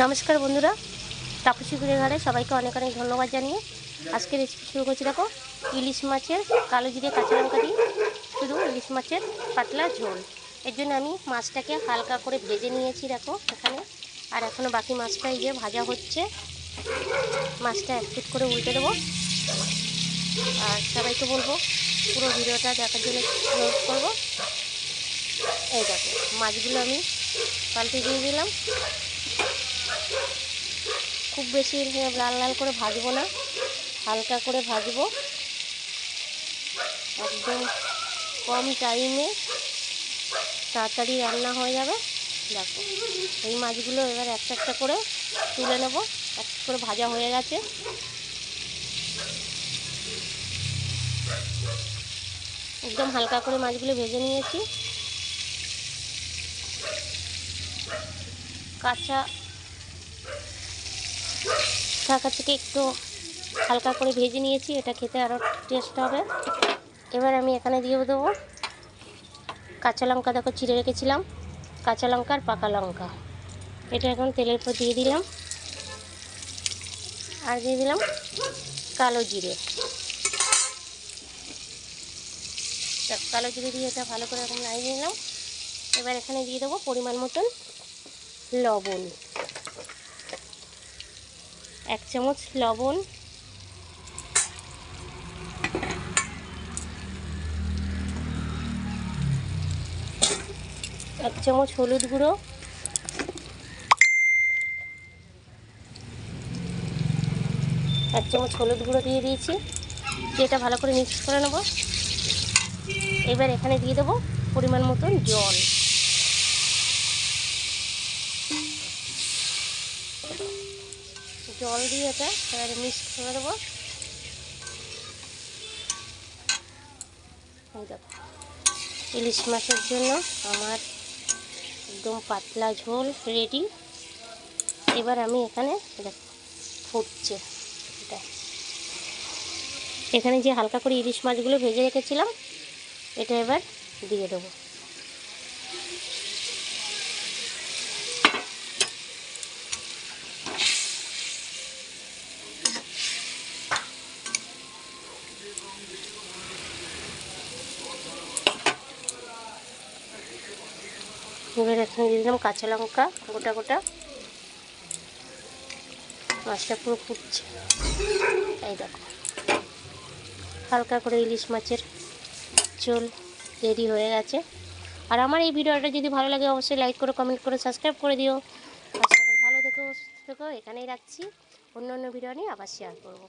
নমস্কার বন্ধুরা, তাপসী ঘরে সবাইকে অনেক অনেক ধন্যবাদ জানিয়ে আজকে রেসিপি শুরু করছি। দেখো, ইলিশ মাছের কালো জিরে কাঁচা লঙ্কা দিয়ে শুধু ইলিশ মাছের পাতলা ঝোল। এর জন্য আমি মাছটাকে হালকা করে ভেজে নিয়েছি দেখো এখানে। আর এখনও বাকি মাছটা এই যে ভাজা হচ্ছে। মাছটা এক পিট করে উল্টে দেবো। আর সবাইকে বলবো পুরো ভিডিওটা দেখার জন্য অনুরোধ করবো। এই দেখো, মাছগুলো আমি পাল্টে দিয়ে দিলাম। খুব বেশি লাল লাল করে ভাজবো না, হালকা করে ভাজবো, একদম কম টাইমে তাড়াতাড়ি রান্না হয়ে যাবে। দেখো, এই মাছগুলো এবার একটা একটা করে তুলে নেব। একটা করে ভাজা হয়ে গেছে। একদম হালকা করে মাছগুলো ভেজে নিয়েছি। কাঁচা থাকা থেকে একটু হালকা করে ভেজে নিয়েছি, এটা খেতে আরও টেস্ট হবে। এবার আমি এখানে দিয়ে দেবো কাঁচা লঙ্কা। দেখো, চিড়ে রেখেছিলাম কাঁচা লঙ্কা আর পাকা লঙ্কা। এটা এখন তেলের উপর দিয়ে দিলাম। আর দিয়ে দিলাম কালো জিরে। কালো জিরে দিয়ে এটা ভালো করে এখন লাগিয়ে নিলাম। এবার এখানে দিয়ে দেবো পরিমাণ মতন লবণ, 1 চামচ লবণ। এক চামচ হলুদ গুঁড়ো, 1 চামচ হলুদ গুঁড়ো দিয়ে দিয়েছি। এটা ভালো করে মিক্স করে নেব। এবার এখানে দিয়ে দেবো পরিমাণ মতন জল। জল দিয়ে এটা এবারে মিক্স করে দেবো। দেখো, ইলিশ মাছের জন্য আমার একদম পাতলা ঝোল রেডি। এবার আমি এখানে দেখো ফুটছে এটা। এখানে যে হালকা করে ইলিশ মাছগুলো ভেজে রেখেছিলাম এটা এবার দিয়ে দেবো। এবার এখানে দিয়ে দিলাম কাঁচা লঙ্কা গোটা গোটা। মাছটা পুরো ফুটছে। এই দেখো, হালকা করে ইলিশ মাছের ঝোল রেডি হয়ে গেছে। আর আমার এই ভিডিওটা যদি ভালো লাগে অবশ্যই লাইক করো, কমেন্ট করো, সাবস্ক্রাইব করে দিও। আর সবাই ভালো থেকো, সুস্থ থেকো। এখানেই রাখছি, অন্য অন্য ভিডিও নিয়ে আবার শেয়ার করবো।